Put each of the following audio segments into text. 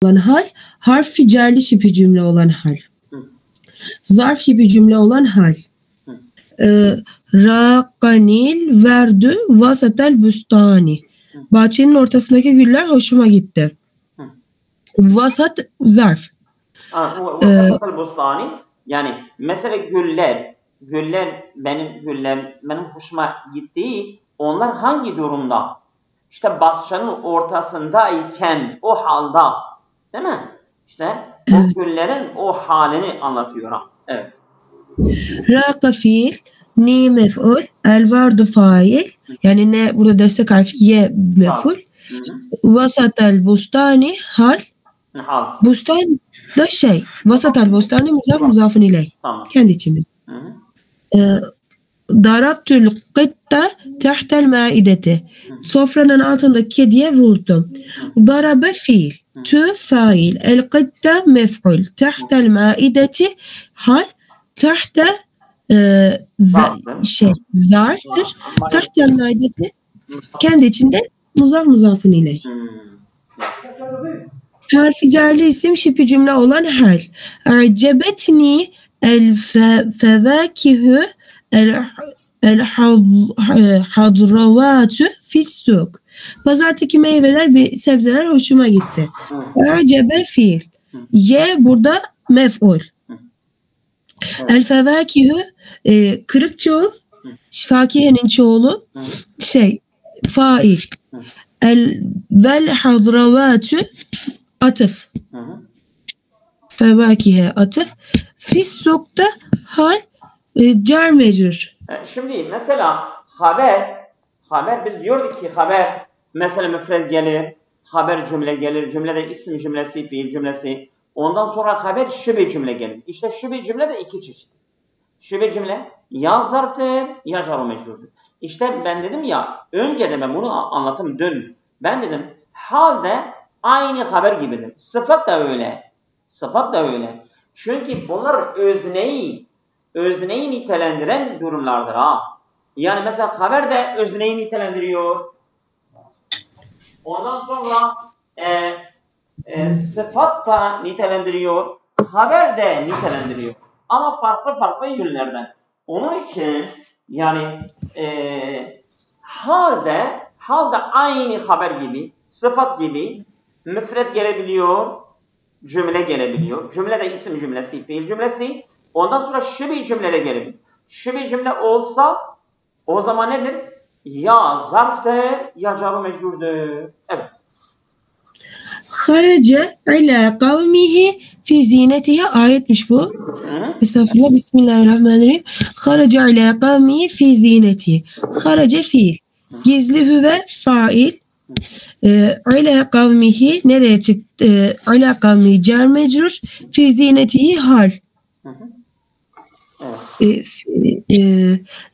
olan hal, harf ficerli şipi cümle olan hal. Zarf şipi cümle olan hal. Rakanil verdü vasatel büstani. Bahçenin ortasındaki güller hoşuma gitti. Vasat zarf. Vasatel büstani yani mesela güller benim hoşuma gitti. Onlar hangi durumda? İşte bahçenin ortasındayken o halda, değil mi? İşte o güllerin o halini anlatıyor. Evet. Raka fiil, ni mef'ul, el vardu fail. Yani ne burada destek harfi ye mef'ul. Vasatel bustani hal. Bustan da şey. Vasatel bustani muzaf muzafın iley. Tamam. Kendi içinde. Darabtül kıtta tahtel maideti. Sofranın altındaki kediye vurdum. Darabe fiil. Tü fail. El kıtta mef'ul. Tahtel maideti hal. Tahte zarftır. Tahtel maideti kendi içinde muzafın ile. Harfi cerli isim şipi cümle olan hal. Ercebetni el fevâkihü el hadravatü fissuk. Pazartaki meyveler ve sebzeler hoşuma gitti. Ercebe fiil. Ye burada mef'ul. El fevâkihü kırık çoğul. Fakihenin çoğulu fail. El vel hadravatü atıf. Fevakihe atıf. Fissuk'ta hal car mecrur. Şimdi mesela haber biz diyorduk ki haber mesela müfred gelir, haber cümle gelir, cümlede isim cümlesi, fiil cümlesi. Ondan sonra haber şübe cümle gelir. İşte şübe cümle de iki çeşit. Şübe cümle ya zarftır ya car mecrurdur. İşte ben dedim ya önce de ben bunu anlatım dün. Ben dedim halde aynı haber gibidir. Sıfat da öyle. Sıfat da öyle. Çünkü bunlar özneyi nitelendiren durumlardır ha. Yani mesela haber de özneyi nitelendiriyor. Ondan sonra sıfat da nitelendiriyor. Haber de nitelendiriyor. Ama farklı yönlerden. Onun için yani halde aynı haber gibi, sıfat gibi müfred gelebiliyor, cümle gelebiliyor. Cümle de isim cümlesi, fiil cümlesi. Ondan sonra şübe cümle de gelebiliyor. Şübe cümle olsa o zaman nedir? Ya zarftır ya car-ı mecrurdur. Evet. Haraca ila kavmihi fi zinetihi ayetmiş bu. Estağfurullah. Bismillahirrahmanirrahim. Haraca ila kavmihi fi zinetihi. Haraca fiil. Gizli hüve fail. Ila kavmihi nereye çıktı? Ila kavmihi car mecrur. Fi zinetihi hal.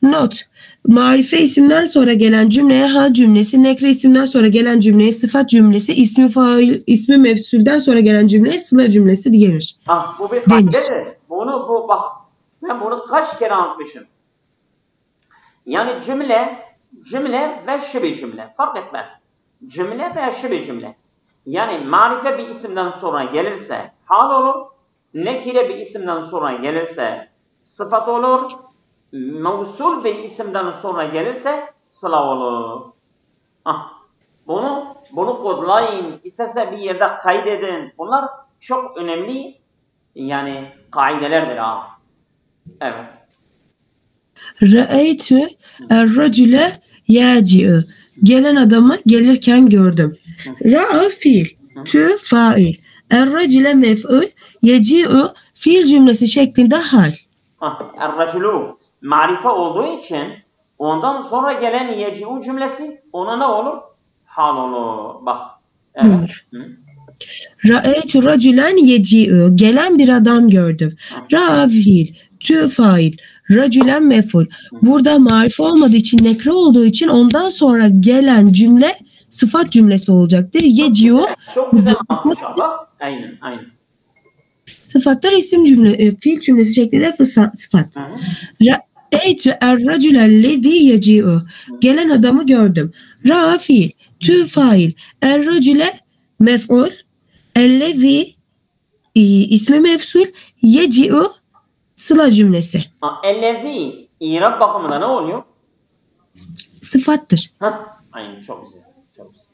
Not. Marife isimden sonra gelen cümleye hal cümlesi, nekre isimden sonra gelen cümleye sıfat cümlesi, ismi fail, ismi mefsulden sonra gelen cümleye sıla cümlesi gelir. Bu bir kaidedir. Bak ben bunu kaç kere anlatmışım. Yani cümle ve şübe cümle fark etmez. Cümle ve şübe cümle. Yani marife bir isimden sonra gelirse hal olur. Nekire bir isimden sonra gelirse sıfat olur. Mevsul bir isimden sonra gelirse sıla olur. Bunu kodlayın. İsterse bir yerde kaydedin. Bunlar çok önemli yani kaidelerdir ha. Evet. Ra'eytü er-racule yaci'ü. Gelen adamı gelirken gördüm. Ra'a fiil. Tü fail. Er-racule mef'ul. Yaci'ü fiil cümlesi şeklinde hal. Er-raculu marife olduğu için ondan sonra gelen yeci'u cümlesi ona ne olur? Hal olur. Bak. Evet. Ra'eytü raculen yeci'ü. Gelen bir adam gördüm. Ra'a fiil. Tü fail. Raculen mef'ul. Burada marife olmadığı için nekre olduğu için ondan sonra gelen cümle sıfat cümlesi olacaktır. Yeci'u. Çok güzel anlatmış ama. Aynen. Sıfatlar isim cümle, fiil cümlesi şeklinde sıfat. Ra'eytü er-racülellezî yeci'u. Gelen adamı gördüm. Ra'a fiil. Tü fail. Er-racüle mef'ul. Ellezi ismi mefsul, yeci'u sıla cümlesi. Ellezi İrab bakımında ne oluyor? Sıfattır. Aynen, çok güzel. Çok güzel.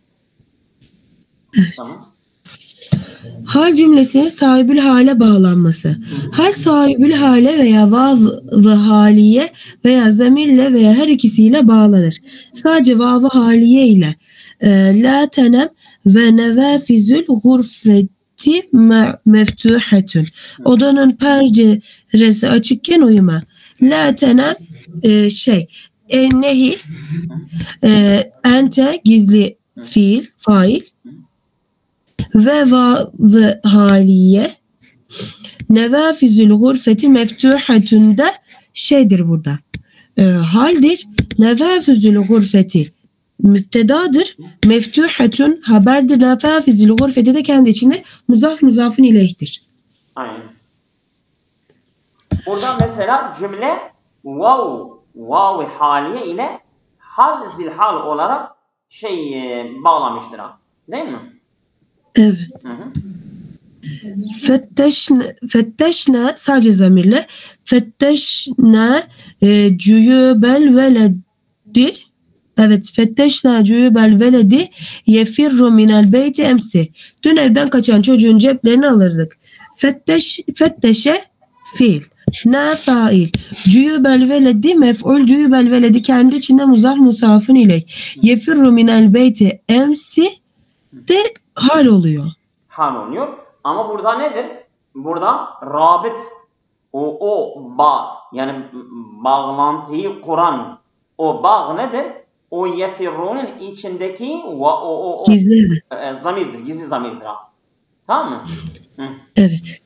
Evet. Tamam. Hal cümlesinin sahibül hale bağlanması. Hal sahibül hale veya vav-ı haliye veya zamirle veya her ikisiyle bağlanır. Sadece vav-ı haliye ile la tenem ve nevafizül gurfeti meftuhetün. Odanın penceresi açıkken uyuma. La tenem nehi ente gizli fiil, fail ve vav haliye nevafizül gurfeti meftuhatun da şeydir burada. Haldir. Nevafizül gurfeti müptedadır. Meftuhatun haberdir. Nevafizül gurfeti de kendi içinde muzafın ileyhtir. Aynen. Burada mesela cümle vav haliye ile hal zilhal olarak bağlamıştır. Değil mi? Evet. Fetteşne sadece zamirle fetteşne cüyübel veledi. Evet, fetteşne cüyübel veledi yefirru minel beyti emsi. Dün evden kaçan çocuğun ceplerini alırdık. Fetteşe fiil. Ne fail. Cüyübel veledi mef'ul. Cüyübel veledi kendi içinde muzafın ile. Yefirru minel beyti emsi de hal oluyor. Hal oluyor. Ama burada nedir? Burada rabit o bağ, yani bağlantıyı kuran o bağ nedir? O yefirrunun içindeki o gizli zamirdir. Gizli zamirdir. Tamam mı? Evet.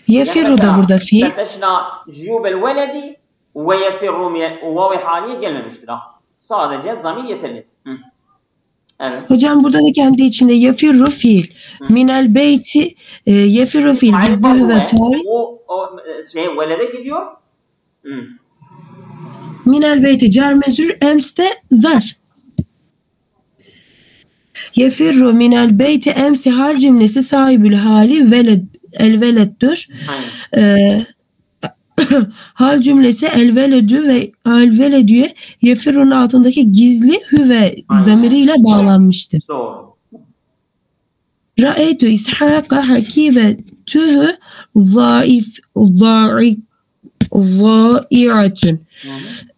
Yefirru da burada fiil. Fetteşna cüyübel veledi ve yefirru ve haliye gelmemiştir. Sadece zamir yeterlidir. Evet. Hocam burada da kendi içinde yefirru fiil. Minel beyti yefirru fiil. Gizli hüve fail. O velede gidiyor. Minel beyti car mecrur, ems de zarf. Yefirru minel beyti emsi hal cümlesi sahibül hali el veleddür. Hal cümlesi el veledü ve el veledüye yefirrunun altındaki gizli hüve zamiriyle bağlanmıştır. Doğru. Ra'eytu ishaka hakibetühü zairatun.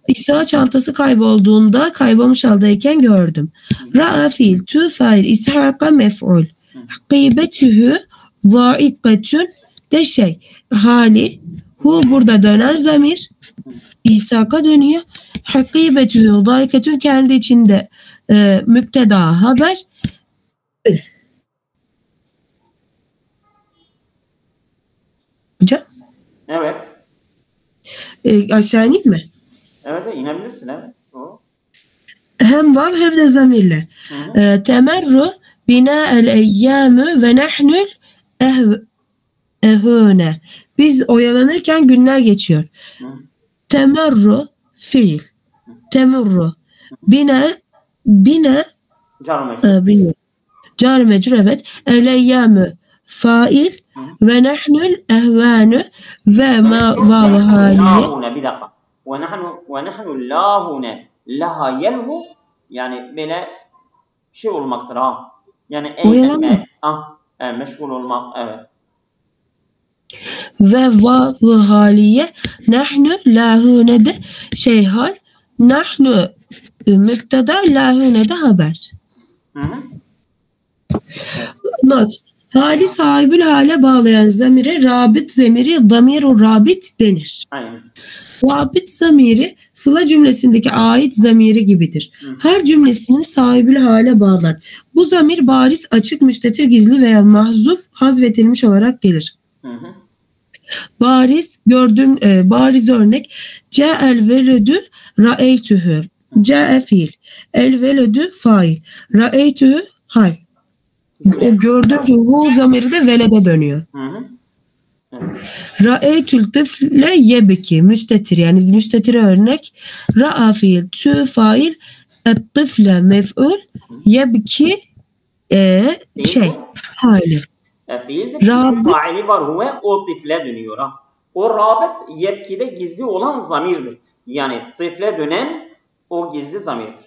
İsa çantası kaybolmuş haldeyken gördüm. Ra'a fiil, tü fail, ishaka mef'ul. Hakibetühü zaikatun de hali. Hu burada dönen zamir. İsa'ka dönüyor. Hakibetühü zaikatun kendi içinde müpteda haber. Hocam? Evet. Aşağı ineyim mi? Evet, inebilirsin, evet. O. Hem vav hem de zamirle. Temerru bina el eyyamü ve nahnul ehune. Biz oyalanırken günler geçiyor. Temerru fiil. Temerru bina car mecrur, evet. El eyyamü fail ve nahnul ehvanü ve vav haliye. Bir dakika. Ve nahnu lahune laha yelhu, yani böyle olmaktır ha. Yani meşgul olmak, evet. Ve vav haliye nahnu lahune de hal. Nahnu müpteda, lahune de haber. Not. Hali sahibül hale bağlayan zamire rabit zamiri damirul rabit denir. Aynen. Rabit zamiri sıla cümlesindeki ait zamiri gibidir. Her cümlesinin sahibül hale bağlar. Bu zamir bariz, açık, müstetir, gizli veya mahzuf, hazfedilmiş olarak gelir. Bariz, gördüğüm bariz örnek. Ca'el veledü ra'eytühü. Ca'e fiil. El veledü fail. Ra'eytühü hal. O gördüğüm hu zamiri de velede dönüyor. Ra'eytül tıfle yebki. Müstetir, yani müstetire örnek. Ra'a fiil. Tü fail. Et tıfle mef'ul. Yebki hali. Fiildir. Faili var huve o tifle dönüyor. Ha. O rabıt yebkide gizli olan zamirdir. Yani tifle dönen o gizli zamirdir.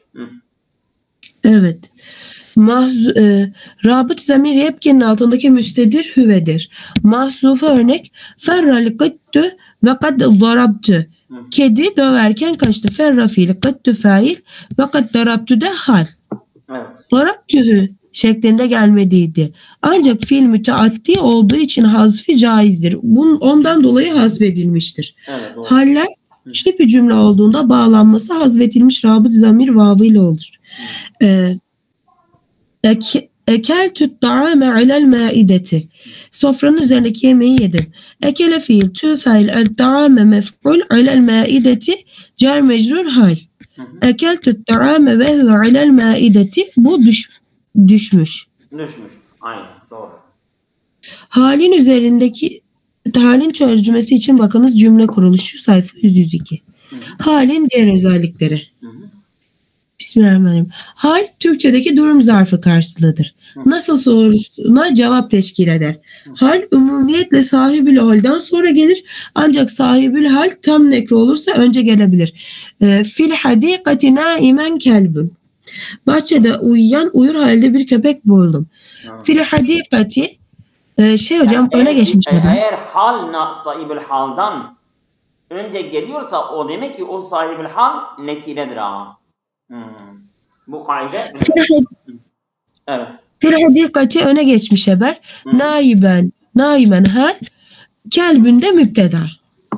Evet. Rabıt zamir yebkenin altındaki müstedir hüvedir. Mahzufa örnek ferrali kıttü ve kad darabtü. Kedi döverken kaçtı. Ferra fiili kıttü fail ve kad darabtü de hal. Evet. Darabtühü şeklinde gelmediydi. Ancak fiil müteaddi olduğu için hazfi caizdir. Ondan dolayı hazfedilmiştir. Evet, haller güçlü bir cümle olduğunda bağlanması hazfedilmiş rabıt zamir vavı ile olur. Ekeltü ta'ame alel maideti. Sofranın üzerindeki yemeği yedim. Ekele fiil tü fail el ta'ame mef'ul alel maideti cer mecrur hal. Ekeltü ta'ame ve huve alel maideti. Bu düşmüş. Düşmüş. Aynen. Doğru. Halin üzerindeki halin tercümesi için bakınız cümle kuruluşu sayfa 102. Halin diğer özellikleri. Bismillahirrahmanirrahim. Hal Türkçedeki durum zarfı karşılığıdır. Nasıl sorusuna cevap teşkil eder. Hal umumiyetle sahibül halden sonra gelir. Ancak sahibül hal tam nekre olursa önce gelebilir. Fil hadikati naimen kelbün. Bahçede uyur halde bir köpek buldum. Fil hadikati hocam öne geçmiş. Eğer hal sahibül haldan önce geliyorsa o demek ki o sahibül hal nekiredir ha. Bu kaide. Evet. Fil hadikati öne geçmiş haber. Naimen hal kelbünde müpteda.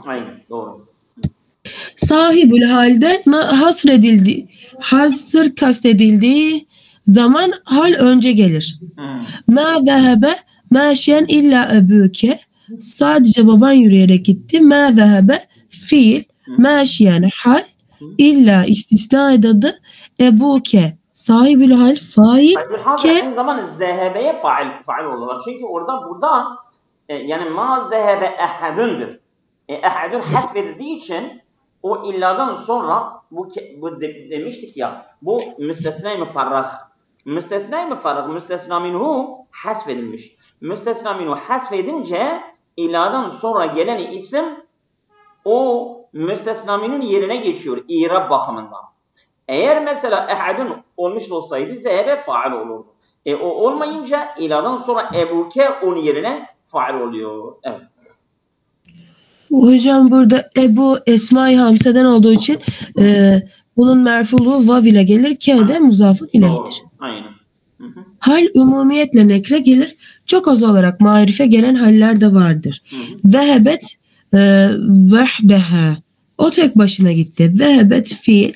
Aynen doğru. Sahibül halde hasır kastedildiği zaman hal önce gelir. Ma zehebe maşiyen illa ebuke. Sadece baban yürüyerek gitti. Ma zehebe fiil maşiyen hal illa istisna edadı ebuke. Sahibül hal fail ke. Aynı zaman zehebeye fail olurlar. Çünkü burada yani ma zehebe ehadundur. Ehadun hasbedildiği için o illadan sonra bu demiştik ya bu müstesna-i müferrah. Müstesna-i müferrah müstesna minhu hasbedilmiş. Müstesna minhu hasbedince illadan sonra gelen isim o müstesna minhun yerine geçiyor İrab bakımından. Eğer mesela ehadun olmuş olsaydı zehebe fail olurdu. O olmayınca iladan sonra ebuke onun yerine fail oluyor. Evet. Hocam burada Ebu Esma-i Hamse'den olduğu için bunun merfuluğu vav ile gelir. K de muzafın ileyhidir. Aynen. Hal umumiyetle nekre gelir. Çok az olarak marife gelen haller de vardır. Zehebet vehdeha. O tek başına gitti. Zehebet fiil.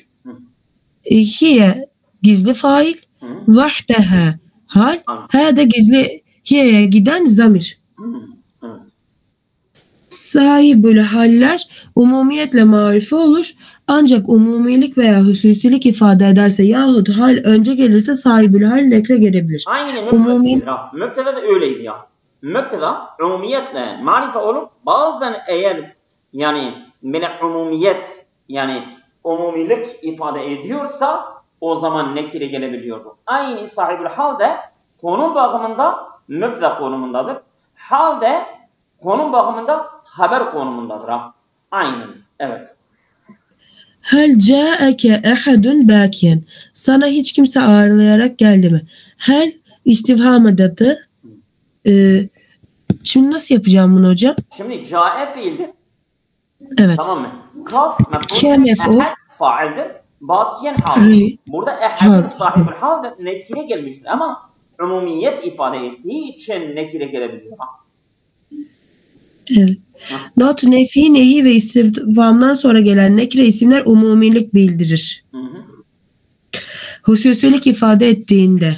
Hiye gizli fail. Vehdeha hal. Ha da gizli hiye'ye giden zamir. Sahibül haller umumiyetle marife olur. Ancak umumilik veya hususilik ifade ederse yahut hal önce gelirse sahibül hal nekre gelebilir. Aynen müpteda da öyleydi ya. Müpteda umumiyetle marife olur. Bazen eğer yani umumiyet yani umumilik ifade ediyorsa o zaman nekire gelebiliyor bu. Aynı sahibül hal de konum bakımında müpteda konumundadır. Hal de konum bakımında haber konumundadır. Aynen. Evet. Hel ca'eke ehadun bakiyen. Sana hiç kimse ağırlayarak geldi mi? Hel istifham edatı. Şimdi nasıl yapacağım bunu hocam? Şimdi ca'e fiildir. Evet. Tamam mı? Kaf mef'ul faildir. Bakiyen hal. Burada ehadun sahibül haldir. Nekire gelmiştir ama umumiyet ifade ettiği için nekire gelebiliyor. Evet. Not, nefi, nehi ve istifhamdan sonra gelen nekre isimler umumilik bildirir. Hususilik ifade ettiğinde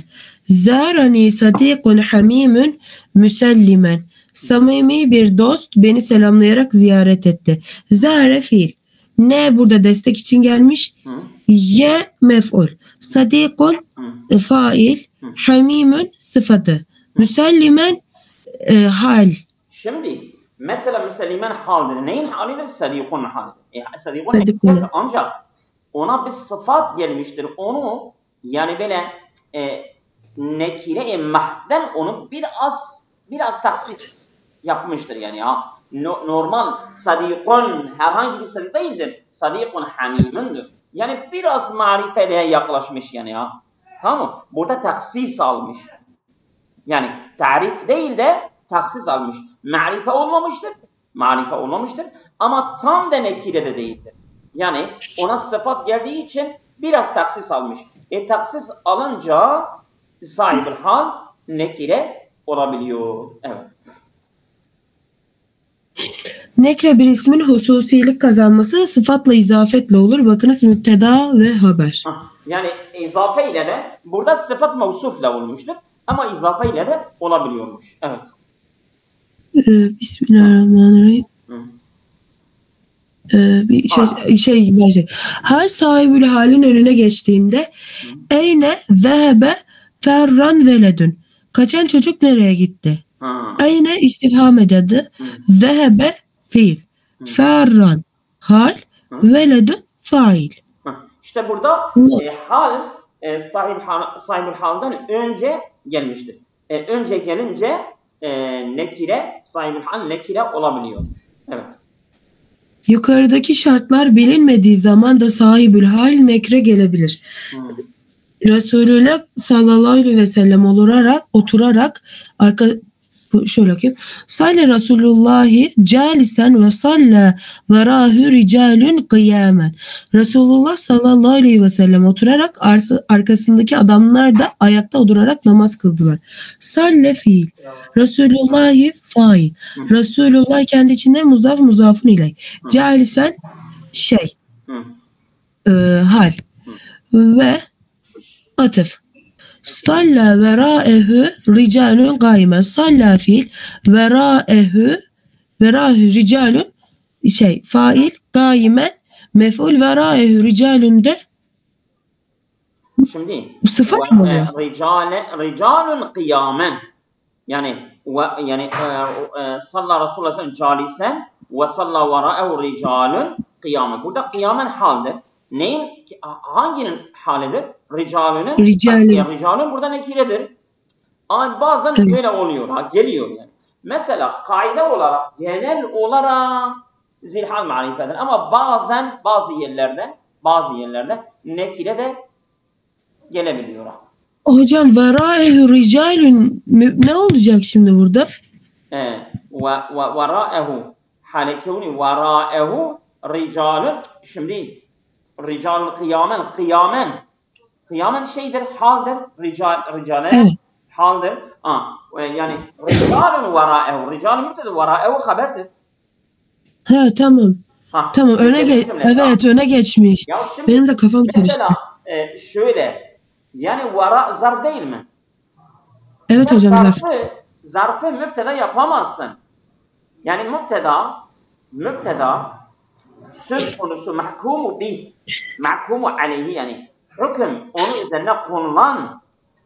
Zârani sadîkun hamîmün müsellimen. Samimi bir dost beni selamlayarak ziyaret etti. Zâre fiil. Ne burada destek için gelmiş? Ye mef'ul. Sadîkun fail. Hamîmün sıfatı. Müsellimen hal. Şimdi mesela müsellimen haldir. Neyin halidir? Sadîkun halidir. Sadîkun nekredir ancak ona bir sıfat gelmiştir. Onu yani böyle nekire mahden onu biraz biraz taksis yapmıştır yani ya. Normal sadikun herhangi bir sadik değildir. Sadikun hamimundur. Yani biraz marifeliğe yaklaşmış yani ya. Tamam mı? Burada taksis almış. Yani tarif değil de taksis almış. Marife olmamıştır. Marife olmamıştır. Ama tam da nekire de değildir. Yani ona sıfat geldiği için biraz taksis almış. Taksis alınca sahibül hal nekire olabiliyor. Evet. Nekre bir ismin hususilik kazanması sıfatla izafetle olur. Bakınız müpteda ve haber. Yani izafe ile de burada sıfat mevsufla olmuştur. Ama izafe ile de olabiliyormuş. Evet. Bismillahirrahmanirrahim. Her sahibül halin önüne geçtiğinde eyne zehebe ferran veledün. Kaçan çocuk nereye gitti? Eyne istifham edadı. Zehebe fiil. Ferran hal. Veledün fail. İşte burada hal sahibül halden önce gelmiştir. Önce gelince nekire sahibül hal nekire olabiliyormuş. Evet. Yukarıdaki şartlar bilinmediği zaman da sahibül hal nekre gelebilir. Resulullah sallallahu aleyhi ve sellem oturarak şöyle okuyayım. Salle Resulullahi calisen ve salle verahü ricalun kıyamen. Resulullah sallallahu aleyhi ve sellem oturarak arkasındaki adamlar da ayakta oturarak namaz kıldılar. Salle fiil. Resulullahi fail. Resulullah kendi içinde muzafun ile. Calisen hal. Ve atıf. Salla verâehu ricalun gâime. Salla fiil. Verâehu ricalun fail. Gâime mef'ul. Verâehu ricalun de şimdi sıfat mı oluyor? Ricalun kıyamen. Yani salla Resulullah calisen ve salla verâehu ricalun kıyamen. Burada kıyamen haldir. Hanginin halidir? Ricalun burada nekiredir. Bazen böyle oluyor. Geliyor yani. Mesela kaide olarak, genel olarak zilhal marifedir. Ama bazen bazı yerlerde nekire de gelebiliyor. Hocam verâehu ricalun ne olacak şimdi burada? Verâehu halekevni verâehu ricalun. Şimdi ricalun kıyamen şeydir, haldir. Ricale haldir. Yani ricalun verâehu. Ricalun müpteda verâehu haberdir. Tamam. Tamam öne geçmiş. Benim de kafam karıştı. Mesela şöyle yani vara zarf değil mi? Evet hocam zarf. Zarfı müpteda yapamazsın. Yani müpteda söz konusu mahkumu aleyhi yani hüküm onun üzerine konulan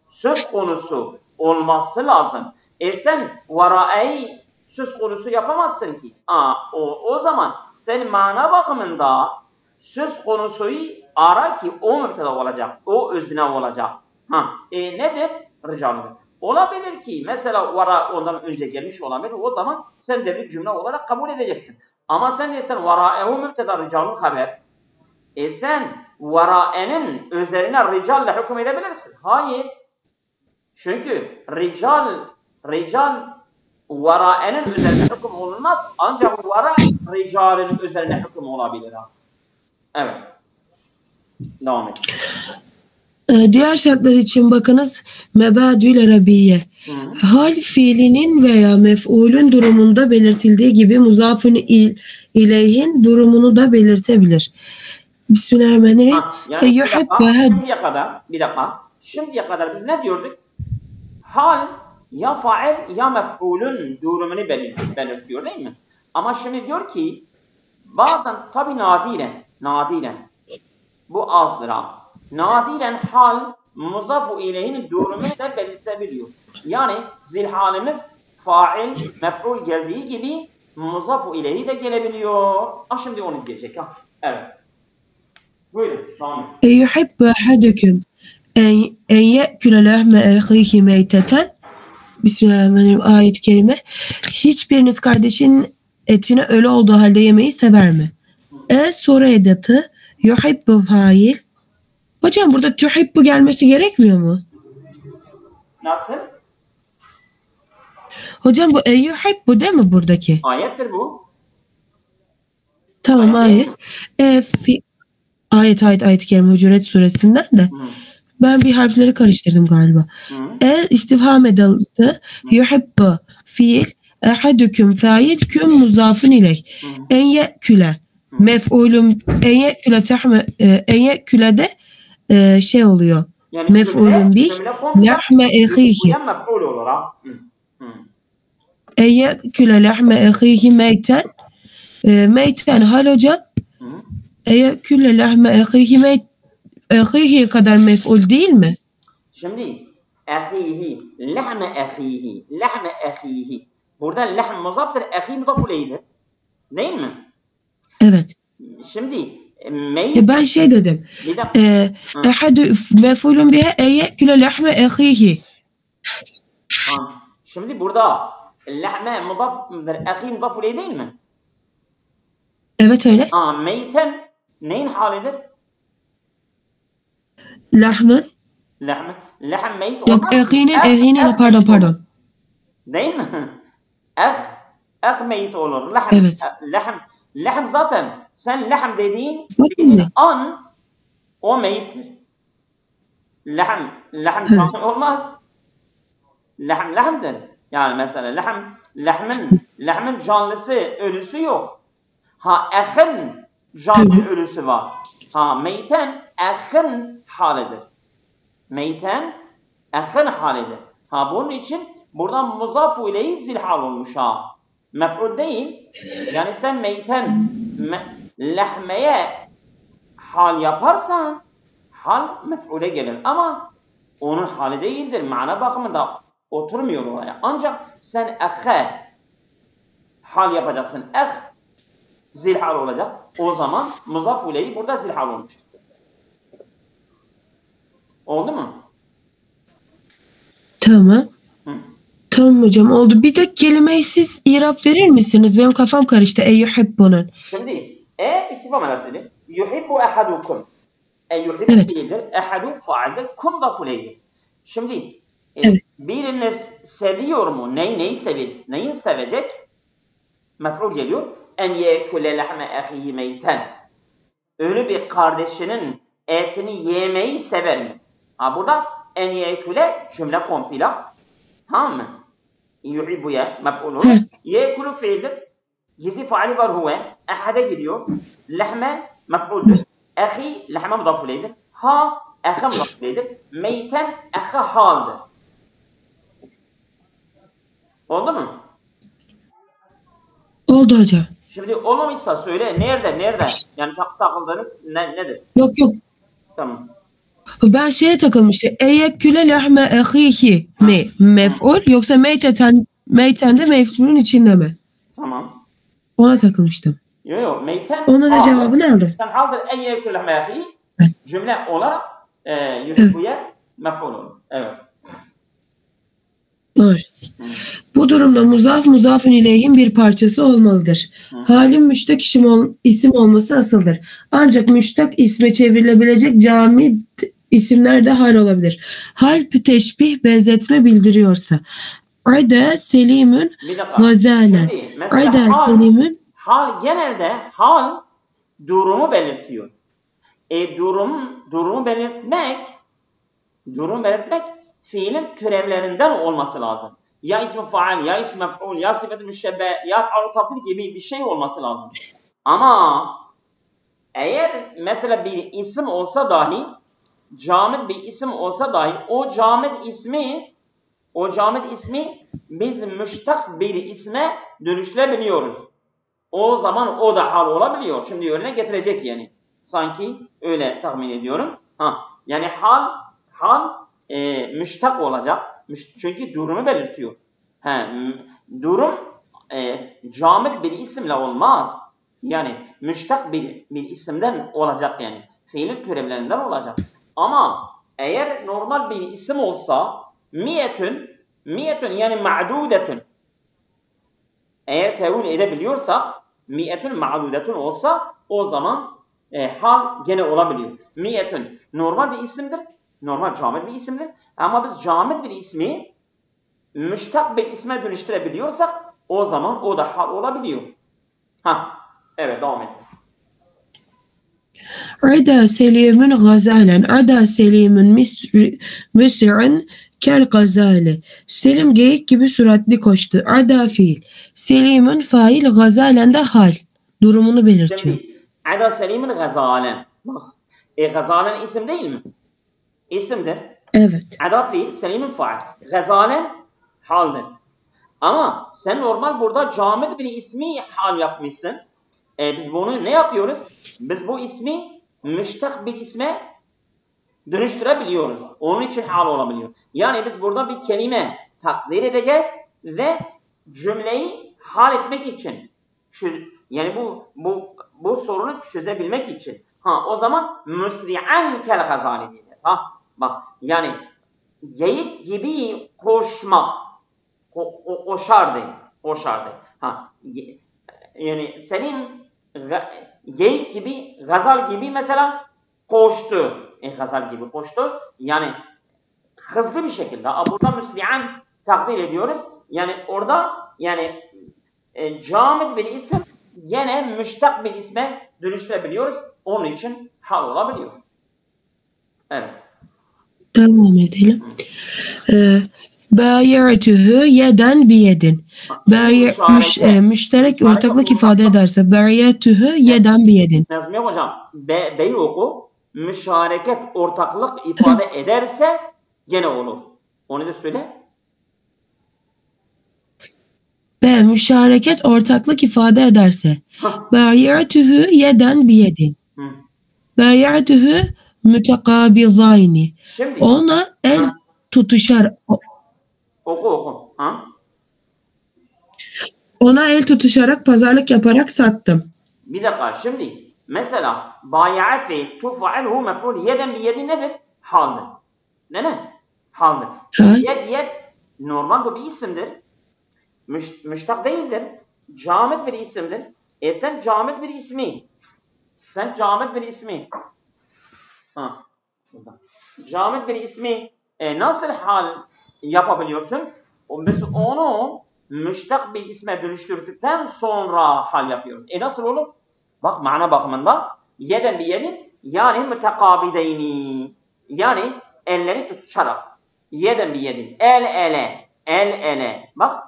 söz konusu olması lazım. Sen vara'ayı söz konusu yapamazsın ki. O zaman sen mana bakımında söz konusuyu ara ki o müpteda olacak. O özne olacak. Nedir? Ricalıdır. Olabilir ki mesela vara ondan önce gelmiş olabilir. O zaman sen devrik cümle olarak kabul edeceksin. Ama sen desen vara'ehu müpteda ricalun haber. Sen vara'enin üzerine ricalle hüküm edebilirsin. Hayır. Çünkü rical vara'enin üzerine hüküm olunmaz. Ancak vara ricalin üzerine hüküm olabilir. Evet. Devam et. Diğer şartlar için bakınız mebadül arabiye. Hal fiilinin veya mef'ulün durumunda belirtildiği gibi muzafun ileyhin durumunu da belirtebilir. Bismillahirrahmanirrahim. Şimdiye kadar biz ne diyorduk? Hal ya fail ya mef'ulün durumunu belirtiyor değil mi? Ama şimdi diyor ki bazen tabi nadiren bu azdır ha. Nadiren hal muzafu ileyhin durumunu da belirtebiliyor. Yani zilhalimiz fail, mef'ul geldiği gibi muzafu ileyhi de gelebiliyor. Şimdi onu diyecek ha. Evet. Buyurun. Tamam. Yuhibbu ahadukum en ye'kule lehme ahihi meyteten Bismillahirrahmanirrahim ayet-i kerime. Hiçbiriniz kardeşinin etini ölü olduğu halde yemeyi sever mi? Soru edatı yuhibbu fail. Hocam burada tuhibbu gelmesi gerekmiyor mu? Nasıl? Hocam bu yuhibbu değil mi buradaki? Ayettir bu. Tamam ayet. Ayet-i kerime Hucuret suresinden de. Ben bir harfleri karıştırdım galiba. İstifham edatı yuhibbu fiil ehadüküm fail küm muzafın ileyh. En ye'küle mef'ulüm en ye'küle de şey oluyor. Yani mef'ulün bih lahme ehihi. Mef'ul olur ha. En ye'küle lahme ehihi meyten. Meyten hal hocam. En ye'küle lahme ehihi ehihi kadar mef'ul değil mi? Şimdi ehihi, lahme ehihi, lahme ehihi. Burada lahm muzaftır, ehi mudaf ileyhdir. Değil mi? Evet. Şimdi ben şey dedim. Ehadü mef'ulun biha eyyeküle lahme ehihi. Şimdi burada lahme mudaftır, ehi mudaf ileyh değil mi? Evet öyle. Meyten neyin halidir? Lahmın. Lahm meyit olmaz. Yok ehinin pardon. Değil mi? Meyit olur. Lahm. Evet. Lahm zaten sen lahm dediğin an o meyittir. Lahm olmaz. Lahm lahmdır. Yani mesela lahmın canlısı, ölüsü yok. Ehin canlı ölüsü var. Meyten ehin halidir. Meyten ehin halidir. Bunun için buradan muzafu ileyhi zilhal olmuş ha. Mef'ul değil. Yani sen meyten lahmeye hal yaparsan hal mef'ule gelir. Ama onun hali değildir. Mana bakımında oturmuyor oraya. Ancak sen ehe hal yapacaksın. Zilhal olacak. O zaman muzafu ileyhi burada zilhal olmuş. Oldu mu? Tamam. Tamam hocam oldu. Bir de kelimeyi siz irab verir misiniz? Benim kafam karıştı. Yuhibbunun. Şimdi istifham edatları. Yuhibbu ehadukum. Yuhibbu fiildir. Ehadu faildir. Kum da fuleydir. Şimdi biriniz seviyor mu? Neyi sevecek? Mef'ul geliyor. En yekule lahme ehihi meyten. Ölü bir kardeşinin etini yemeyi sever mi? Burada en yekule cümle kompila. Tamam mı? Yuhibbu'ya mef'ul olur. Yekulu fiildir. Gizli faali var huve. Ehade gidiyor. Lahme mef'uldür. Ehi lahme mudaf ileyhdir. Ehe mudaf ileyhdir. Meyten ehe haldir. Oldu mu? Oldu hocam. Şimdi olmamışsa söyle. Nerede? Yani takıldığınız nedir? Yok. Tamam. Ben şeye takılmıştım. Eyyeküle lahme ehihi mi mef'ul yoksa meyten de mef'ulün içinde mi? Tamam. Ona takılmıştım. Yok. Meyten. Ona da cevabını aldım. Sen haldır eyyeküle lahme ehihi cümle olarak yuhibbuya mef'ul olur. Evet. Doğru. Bu durumda muzafın ileyhin bir parçası olmalıdır. Halin müştak isim olması asıldır. Ancak müştak isme çevrilebilecek camid isimler de hal olabilir. Hal teşbih benzetme bildiriyorsa. Ayda selimün gazalen. Ayda selimün. Hal genelde durumu belirtiyor. Durumu belirtmek fiilin türevlerinden olması lazım. Ya ismi faal, ya ismi mef'ul, ya sıfat-ı müşebbe, ya tabdil gibi bir şey olması lazım. Ama eğer mesela bir isim olsa dahi, camid bir isim olsa dahi o camid ismi biz müştak bir isme dönüştürebiliyoruz. O zaman o da hal olabiliyor. Şimdi örnek getirecek yani. Sanki öyle tahmin ediyorum. Yani hal müştak olacak. Çünkü durumu belirtiyor. Durum camid bir isimle olmaz. Yani müştak bir isimden olacak yani. Fiilin türevlerinden olacak. Ama eğer normal bir isim olsa miyetün Mi'etun yani ma'dudetun. Eğer tevil edebiliyorsak mi'etun ma'dudetun olsa o zaman hal gene olabiliyor. Mi'etun normal bir isimdir. Normal camit bir isimdir. Ama biz camit bir ismi müştak bir isme dönüştürebiliyorsak o zaman o da hal olabiliyor. Evet devam edelim. Ada Selim'in gazalen. Ada Selim'in müsri'in kel gazale. Selim geyik gibi süratli koştu. Ada fiil. Selim'in fail, gazalen de hal. Durumunu belirtiyor. Şimdi Ada Selim'in gazalen. Bak, gazalen isim değil mi? İsimdir. Evet. Ada fiil, Selim'in fail. Gazalen haldir. Ama sen normal burada camit bir ismi hal yapmışsın. Biz bunu ne yapıyoruz? Biz bu ismi müştak bir isme dönüştürebiliyoruz. Onun için hal olabiliyor. Yani biz burada bir kelime takdir edeceğiz ve cümleyi hal etmek için, yani bu sorunu çözebilmek için. O zaman müsri'an kel gazali diyeceğiz. Bak yani geyik gibi koşmak, koşardı. Yani Selim geyik gibi, gazal gibi mesela koştu. Gazal gibi koştu. Yani hızlı bir şekilde. Burada müsri'an takdir ediyoruz. Yani orada yani camit bir isim yine müştak bir isme dönüştürebiliyoruz. Onun için hal olabiliyor. Evet. Devam edelim. Bâye'tühü yeden biyedin. Müşterek ortaklık ifade ederse bâye'tühü yeden biyedin. Nazmiye hocam, beyi oku. Müşareket ortaklık ifade ederse gene olur. Onu da söyle. Müşareket ortaklık ifade ederse bâye'tühü yeden biyedin. Bâye'tühü mütekâbizâini. Ona el tutuşar. Oku. Ona el tutuşarak pazarlık yaparak sattım. Bir dakika şimdi mesela baya'a fiil tufa'alhu mef'ul yeden biyedin nedir? Haldır. Ne? Haldır. Yed normal bu bir isimdir. Müştak değildir. Camit bir isimdir. Sen camit bir ismi. Camit bir ismi nasıl hal yapabiliyorsun? Biz onu müştak bir isme dönüştürdükten sonra hal yapıyoruz. Nasıl olur? Bak mana bakımında yeden bir yedin yani mütekabideyni. Yani elleri tutuşarak. Yeden bir yedin. El ele. Bak.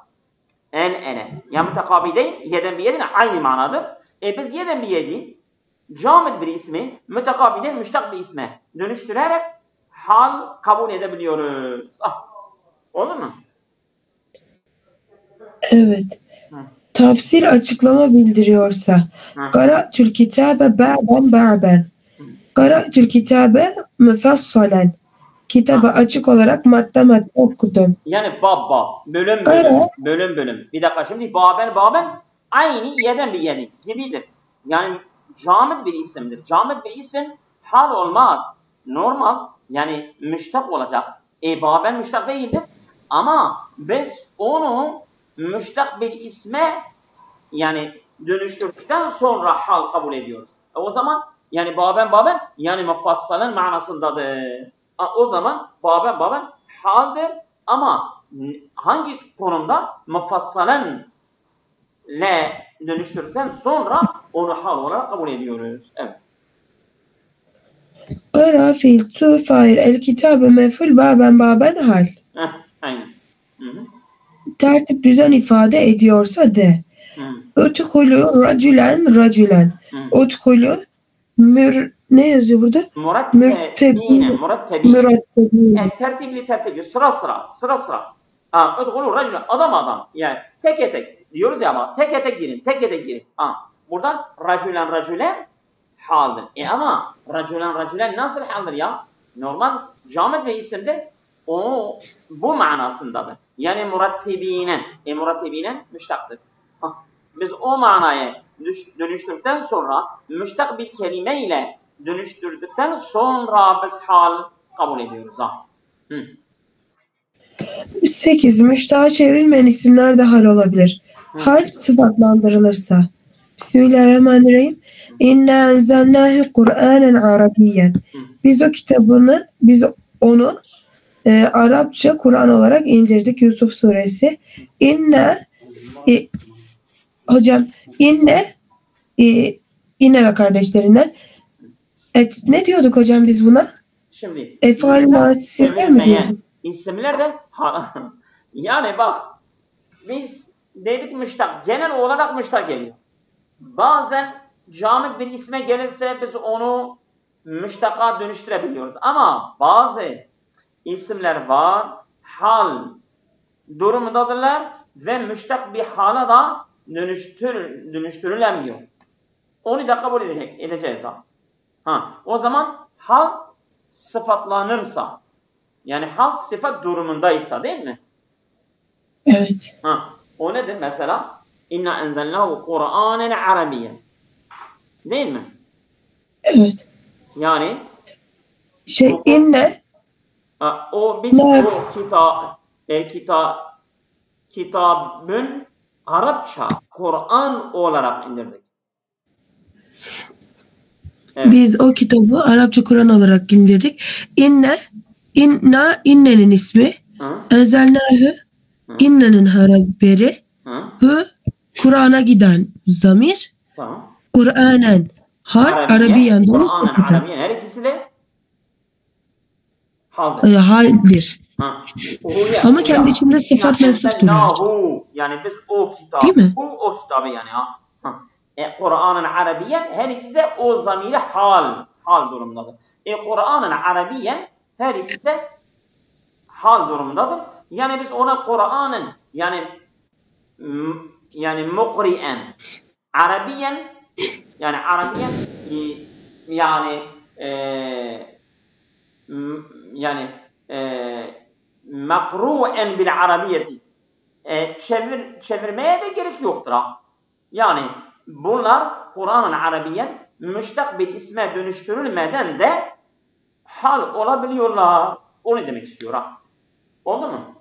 El ele. Yani mütekabideyn yeden bir yedin aynı manadır. Biz yeden bir yedin camit bir ismi mütekabiden müştak bir isme dönüştürerek hal kabul edebiliyoruz. Olur mu? Evet. Tafsir açıklama bildiriyorsa Qara'tül kitabe ba'ben. Qara'tül kitabe müfessalen. Kitabı açık olarak madde okudum. Yani bölüm. Bir dakika şimdi baben aynı yeden bir yedi gibidir. Yani camit bir isimdir. Camit bir isim hal olmaz. Normal yani müştak olacak. Baben müştak değildir. Ama biz onu müştak bir isme yani dönüştürdükten sonra hal kabul ediyoruz. O zaman yani baben yani mufassalen manasındadır. O zaman baben haldir ama hangi konumda mufassalen le dönüştürdükten sonra onu hal olarak kabul ediyoruz. Evet. Qara fiil tu fail el kitabı mef'ul baben hal. Aynen. Tertip düzen ifade ediyorsa de. Udhulu raculen. Udhulu ne yazıyor burada? Mürettebine. Tertipli. Sıra. Udhulu raculen. Adam. Yani tek diyoruz ya ama tek girin. Buradan raculen haldir. Ama raculen nasıl haldir ya? Normal camit bir isimdir. O bu manasındadır. Yani murettebinen müştaktır. Biz o manaya dönüştürdükten sonra müştak bir kelime ile dönüştürdükten sonra biz hal kabul ediyoruz. 8. Müştaha çevrilmeyen isimler de hal olabilir. Hal sıfatlandırılırsa. Bismillahirrahmanirrahim. İnna enzelnâhu Kur'ânen Arabiyyen. Biz onu Arapça Kur'an olarak indirdik. Yusuf suresi. Hocam inne ve kardeşlerinden. Ne diyorduk hocam biz buna? Şimdi Efal masifler mi diyorduk? İsimler de yani bak biz dedik müştak. Genel olarak müştak geliyor. Bazen camit bir isme gelirse biz onu müştaka dönüştürebiliyoruz. Ama bazı isimler var, hal durumundadırlar ve müştak bir hala da dönüştürülemiyor. Onu da kabul edeceğiz. O zaman hal sıfatlanırsa, yani hal sıfat durumundaysa değil mi? Evet. O nedir mesela? İnna enzelnahu Kur'anen Arabiyyen. Değil mi? Evet. Yani inne o biz o kitabın Arapça Kur'an olarak indirdik. Evet. Biz o kitabı Arapça Kur'an olarak indirdik. İnnenin ismi enzelnâhü innenin haberi hı Kur'an'a giden zamir Kur'anen Arabiyen Kur'an'ın Arabiyen her ikisi de haldir. Ama kendi içinde sıfat mevsuftur. Yani biz o kitabı o kitabı yani Kur'an'ın Arabiyen her ikisi de o zamiri hal durumundadır. Kur'an'ın Arabiyen her ikisi de hal durumundadır. Yani biz ona Kur'an'ın yani mukri'en Arabiyen makru'en bil arabiyeti çevirmeye de gerek yoktur. Yani bunlar Kur'an'ın Arabiyen müştak bir isme dönüştürülmeden de hal olabiliyorlar. Onu demek istiyor. Oldu mu?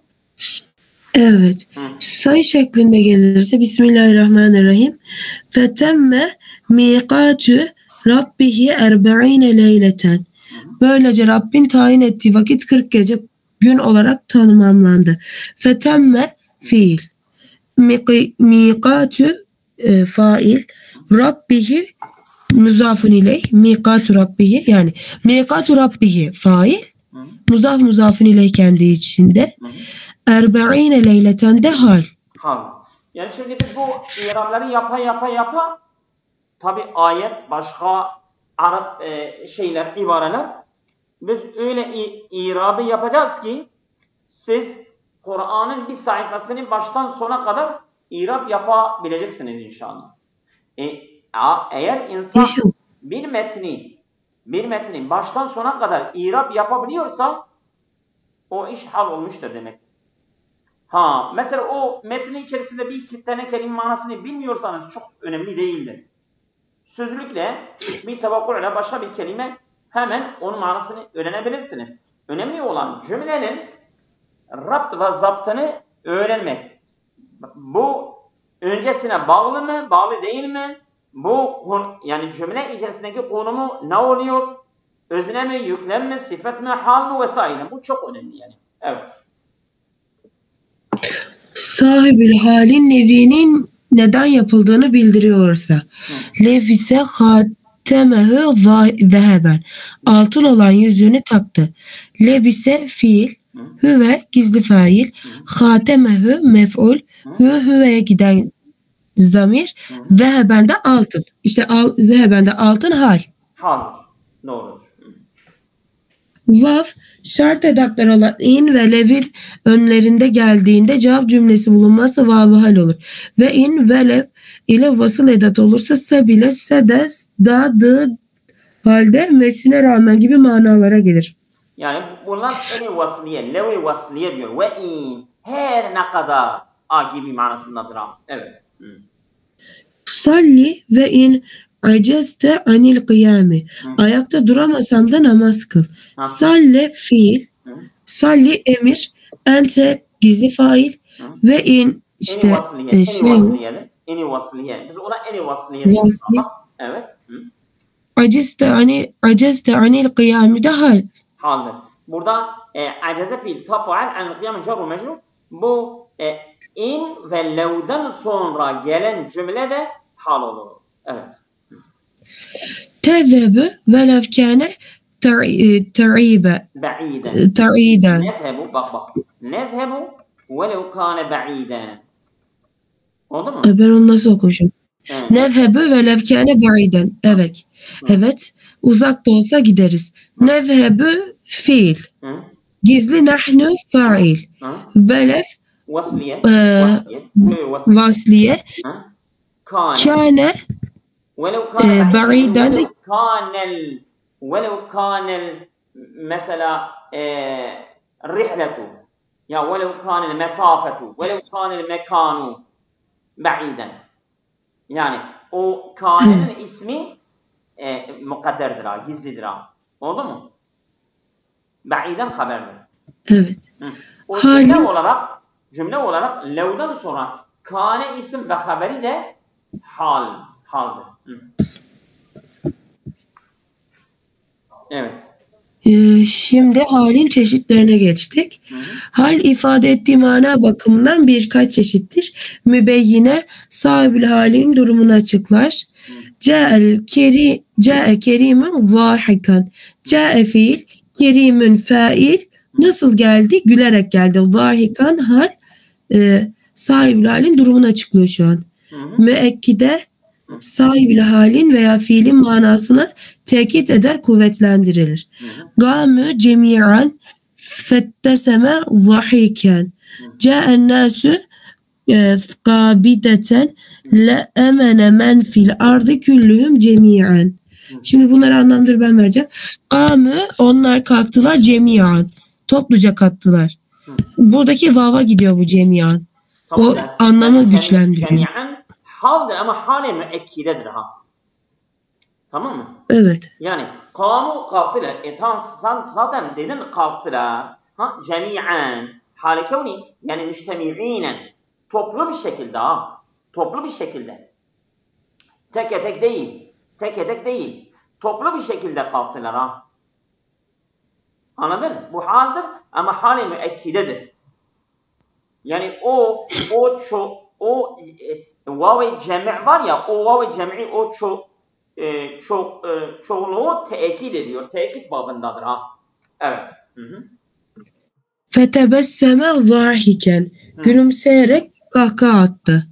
Evet. Sayı şeklinde gelirse Bismillahirrahmanirrahim. Fetemme miqatü Rabbihi 40 leyleten. Böylece Rabbin tayin ettiği vakit 40 gece gün olarak tamamlandı. Fetemme fiil. Miqatü fail. Rabbihi muzafun ileyh. Miqatü Rabbihi yani miqatü Rabbihi fail. Muzafun ileyh kendi içinde. 40 leyleten de hal. Yani şimdi biz bu İramları yapa tabi ayet başka Arap ibareler biz öyle irabı yapacağız ki siz Kur'an'ın bir sayfasını baştan sona kadar irab yapabileceksiniz inşallah. Eğer insan bir metni baştan sona kadar irab yapabiliyorsa o iş hal olmuştur demek. Mesela o metni içerisinde bir iki tane kelime manasını bilmiyorsanız çok önemli değildir. Sözlükle bir tevakkurla başka bir kelime hemen onun manasını öğrenebilirsiniz. Önemli olan cümlenin rapt ve zaptını öğrenmek. Bu öncesine bağlı mı, bağlı değil mi? Bu yani cümle içerisindeki konumu ne oluyor? Özne mi, yüklem mi, sıfat mı, hal mı vesaire. Bu çok önemli yani. Evet. Sahibül halin nevinin neden yapıldığını bildiriyorsa. Levise hatemehu zeheben. Altın olan yüzüğünü taktı. Lebise fiil. Hüve gizli fail. Hatemehu mef'ul. Hüve'ye giden zamir. Zeheben de altın. İşte zeheben de altın hal. Doğru. Vav şart edaklar olan in ve lev'in önlerinde geldiğinde cevap cümlesi bulunmazsa vav'ı hal olur. Ve in ve lev ile vasıl edat olursa se bile sedes da dı halde mesine rağmen gibi manalara gelir. Yani bunlar eni vasliye, levi vasliye diyor. Ve in her ne kadar gibi manasındadır. Evet. Salli ve in aceste anil kıyami. Ayakta duramasan da namaz kıl. Salle fiil. Salli emir. Ente gizli fail ve in işte eni vasliye. Biz ona eni vasliye diyoruz. Evet. Acizte anil kıyamı da hal. Haldır. Burada acaze fiil taf'al anil kıyamı cerru mecrur. Bu in ve lev'den sonra gelen cümle de hal olur. Evet. Tezhebu velev kâne ta'iden. Nezhebu bak. Nezhebu velev kâne ba'iden. Oldu mu? Ben onu nasıl okumuşum? Nezhebu velev kâne ba'iden. Evet. Evet. Uzak da olsa gideriz. Nezhebu fiil. Gizli nahnu fa'il. Velev vasliye. Kâne بعيدا ولو كان مثلا الرحلة يا ولو كان المسافة ولو كان المكان بعيدا yani o kanenin ismi mukadderdir ha, gizlidir ha. Oldu mu? Ba'iden haberdir. Evet. O cümle olarak lev'den sonra kane isim ve haberi de haldir. Evet. Şimdi halin çeşitlerine geçtik. Hal ifade ettiği mana bakımından birkaç çeşittir. Mübeyyine sahibül halin durumunu açıklar. Câe kerimun zâhikan. Câe fiil, kerimun fail. Nasıl geldi? Gülerek geldi. Zâhikan hal sahibül halin durumunu açıklıyor şu an. Müekkide sahibül halin veya fiilin manasını tekit eder, kuvvetlendirilir. Gâmü cemi'an fetteseme zahiken. Câen nâsü gâbideten le emene men fil ardı küllühüm cemi'an. Şimdi bunları anlamları ben vereceğim. Gâmü onlar kalktılar cemi'an. Topluca kalktılar. Buradaki vava gidiyor bu cemi'an. O anlamı güçlendiriyor. Cemi'an haldir ama hale müekkidedir ha. Tamam mı? Evet. Yani kamu kalktılar. Sen zaten dedin kalktılar. Ha? Cemi'an. Hale kevni yani müştemi'inen. Toplu bir şekilde ha. Toplu bir şekilde. Tek tek değil. Toplu bir şekilde kalktılar ha. Anladın mı? Bu haldir ama hale müekkidedir. Yani o vav-i cemi' var ya, o vav-i cem'i o çoğunluğu tekit ediyor. Tekit babındadır ha. Evet. Fetebesseme zâhiken. Gülümseyerek kahkaha attı.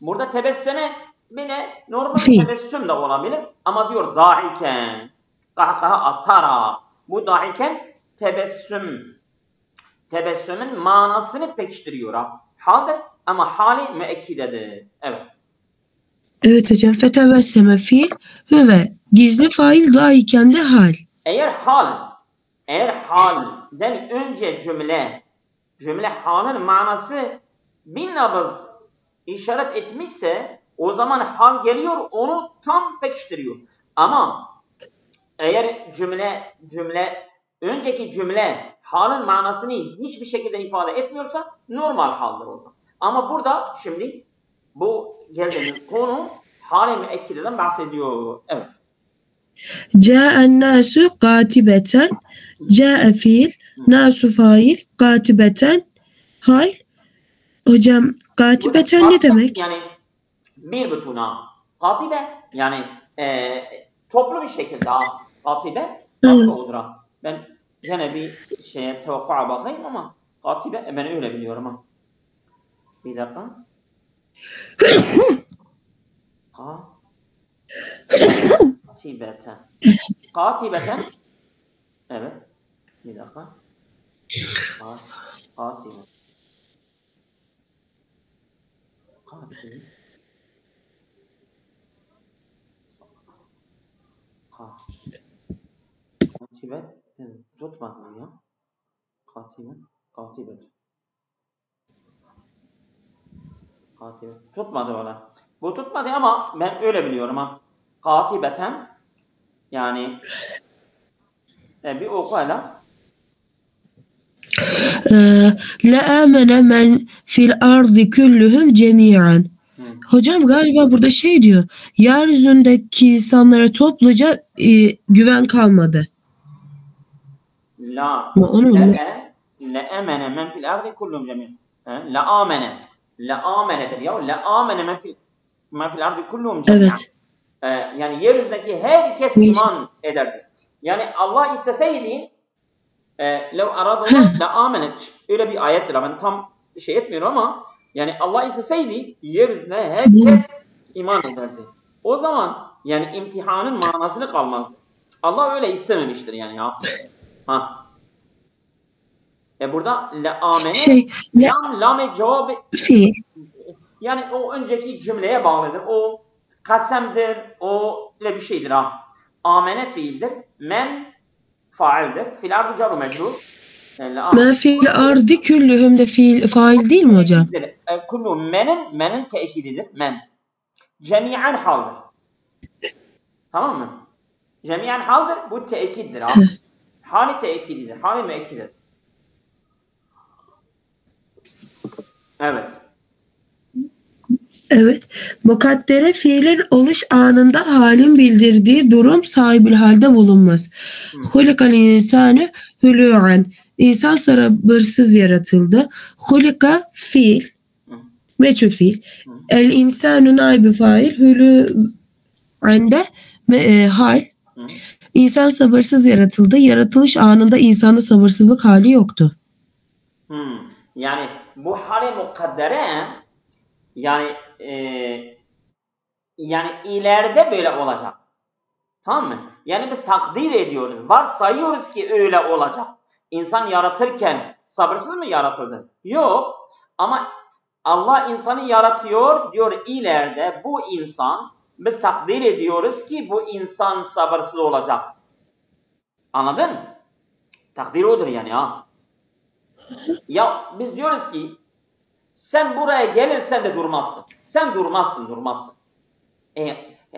Burada tebesseme bile normal tebessüm de olabilir ama diyor dahiken. Kahkaha atara. Bu dahiken tebessümün manasını pekiştiriyor ha. Haldir ama hali müekkidedir. Evet. Evet hocam. Fetebesseme fiil hüve. Gizli fail dahiken de hal. Eğer halden önce cümle halin manası bir nabız işaret etmişse o zaman hal geliyor onu tam pekiştiriyor. Ama eğer önceki cümle halin manasını hiçbir şekilde ifade etmiyorsa normal haldir o zaman. Ama burada şimdi bu geldiğimiz konu hal-i müekkideden bahsediyor. Evet. Câen nâsü katibeten. Câe fiil. Nâsü fail. Katibeten hal. Hocam katibeten ne demek? Yani bir bütuna. Katibe yani toplu bir şekilde katibe nasıl olur? Ben yine bir şeye tevakku'a bakayım ama katibe ben öyle biliyorum ha. Bir dakika. Katibeten. Evet. Bir dakika. Katibeten. Katibet. Tutmadı mı ya? Katibet. Tutmadı ona. Bu tutmadı ama ben öyle biliyorum ha. Katibeten yani bir okuyla. لَآمَنَ مَنْ فِي الْأَرْضِ كُلُّهُمْ جَمِيعًا. Hocam galiba burada şey diyor. Yeryüzündeki insanlara topluca güven kalmadı. La. Onu لَآمَنَ مَنْ فِي الْأَرْضِ كُلُّهُمْ جَمِيعًا. لَآمَنَ. لَآمَنَ'dir ya. لَآمَنَ مَنْ فِي الْأَرْضِ كُلُّهُمْ جَمِيعًا. Evet. Yani yeryüzündeki herkes iman ederdi. Yani Allah isteseydi لَوْ أَرَادَ اللّٰهُ لَآمَنَتْ. Öyle bir ayettir. Ben tam şey etmiyorum ama yani Allah isteseydi yeryüzünde herkes iman ederdi. O zaman yani imtihanın manasını kalmazdı. Allah öyle istememiştir yani ya. Burada لَآمَنَ lam cevabı yani o önceki cümleye bağlıdır. O kasemdir. O öyle bir şeydir ha. Amene fiildir. Men faildir. Fil ardı car mecrur. Men fil ardı küllühüm de fail değil mi hocam? Kullu menin tekididir. Men. Cemiyen haldır. Tamam mı? Cemiyen haldır. Bu tekiddir ha. Hali tekididir. Hali müekkidir. Evet. Evet. Mukaddere fiilin oluş anında halin bildirdiği durum sahibül halde bulunmaz. Hulikal insanı hülû'an. İnsan sabırsız yaratıldı. Hulika fiil. Meçhul fiil. El insanu naibi fail. Hülû'an de hal. İnsan sabırsız yaratıldı. Yaratılış anında insanda sabırsızlık hali yoktu. Yani bu hali mukaddere yani ileride böyle olacak. Tamam mı? Yani biz takdir ediyoruz. Varsayıyoruz ki öyle olacak. İnsan yaratırken sabırsız mı yaratıldı? Yok. Ama Allah insanı yaratıyor diyor ileride bu insan biz takdir ediyoruz ki bu insan sabırsız olacak. Anladın? Takdir odur yani ha. Ya biz diyoruz ki sen buraya gelirsen de durmazsın. Sen durmazsın.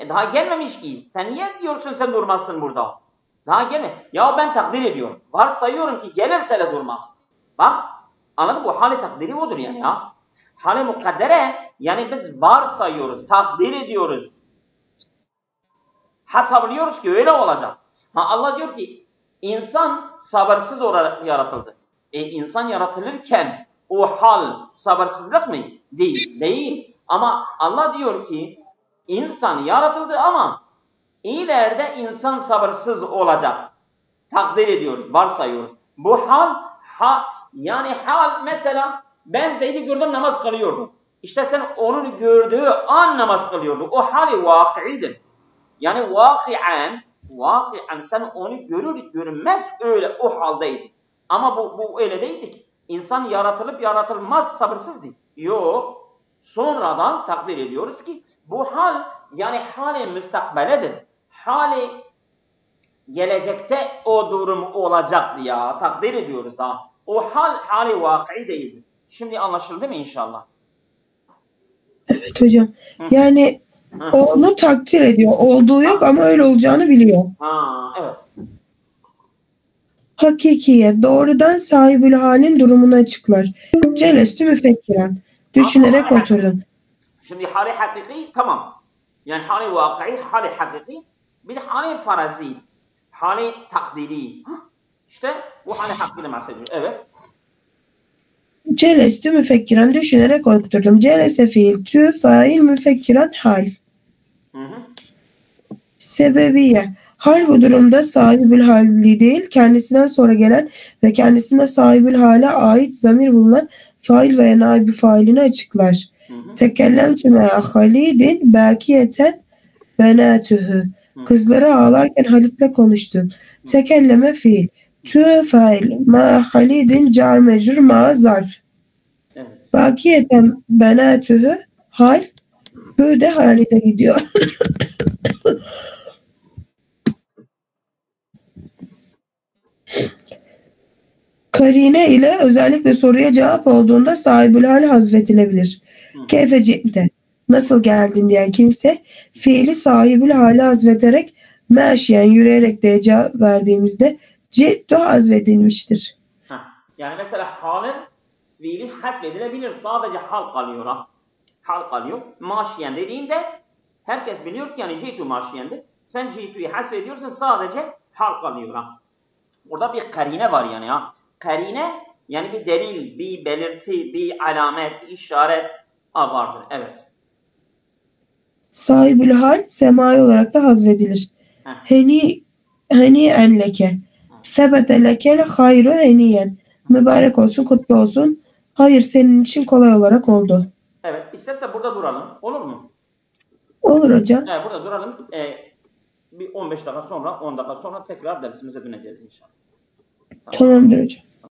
Daha gelmemiş ki. Sen niye diyorsun sen durmazsın burada? Daha gelme. Ya ben takdir ediyorum. Varsayıyorum ki gelirse de durmaz. Bak. Anladın mı? Bu hali takdiri odur yani ya. Hali mukaddere yani biz varsayıyoruz. Takdir ediyoruz. Hesaplıyoruz ki öyle olacak. Allah diyor ki insan sabırsız olarak yaratıldı. İnsan yaratılırken o hal sabırsızlık mı? Değil. Ama Allah diyor ki insan yaratıldı ama ileride insan sabırsız olacak. Takdir ediyoruz, varsayıyoruz. Bu hal yani hal mesela ben Zeyd'i gördüm namaz kılıyordu. İşte sen onun gördüğü an namaz kılıyordu. O hali vakiidir. Yani vakian sen onu görür görünmez öyle o haldeydi. Ama bu öyle değildi ki. İnsan yaratılıp yaratılmaz sabırsızdı. Yok. Sonradan takdir ediyoruz ki bu hal yani hali müstakbeledir. Hali gelecekte o durum olacaktı ya. Takdir ediyoruz ha. O hali vakî değildir. Şimdi anlaşıldı mı inşallah? Evet hocam. Yani onu takdir ediyor. Olduğu yok ama öyle olacağını biliyor. Evet. Hakikiye doğrudan sahibül halin durumunu açıklar. Celestü müfekkiren. Düşünerek oturdum. Şimdi hali hakiki tamam. Yani hali vakî, hali hakiki. Bir de hali farazi. Hali takdiri. İşte bu hali hakkında bahsediyor. Evet. Celestü müfekkiren. Düşünerek oturdum. Celese fiil. Tü fail müfekkiren hal. Sebebiye. Hal bu durumda sahibül hali değil, kendisinden sonra gelen ve kendisinde sahibül hale ait zamir bulunan fail veya naibi failini açıklar. Tekellemtü me'a halidin bakiyeten benatühü. Kızları ağlarken Halit'le konuştum. Tekelleme fiil. Tü fail me'a halidin car mecrur ma'a zarf. Bakiyeten benatühü hal. Bu de Halid'e gidiyor. Karine ile özellikle soruya cevap olduğunda sahibül hal hazfedilebilir. Keyfecikte nasıl geldin diyen kimse fiili sahibül hali hazfederek meşyen yürüyerek diye cevap verdiğimizde ciddu hazfedilmiştir. Yani mesela halın fiili hasfedilebilir. Sadece hal kalıyor ha. Hal kalıyor. Maşiyen dediğinde herkes biliyor ki yani citu maşiyendir. Sen citu'yu hasfediyorsun, sadece hal kalıyor ha. Orada bir karine var yani ha. Karine yani bir delil, bir belirti, bir alamet, bir işaret vardır. Evet. Sahibül hal semai olarak da hazvedilir. Heni leke. Sebete lekel hayru heniyen. Mübarek olsun, kutlu olsun. Hayır senin için kolay olarak oldu. Evet. İsterse burada duralım. Olur mu? Olur hocam. Evet, burada duralım. Bir 15 dakika sonra, 10 dakika sonra tekrar dersimize döneceğiz inşallah. Tamamdır hocam.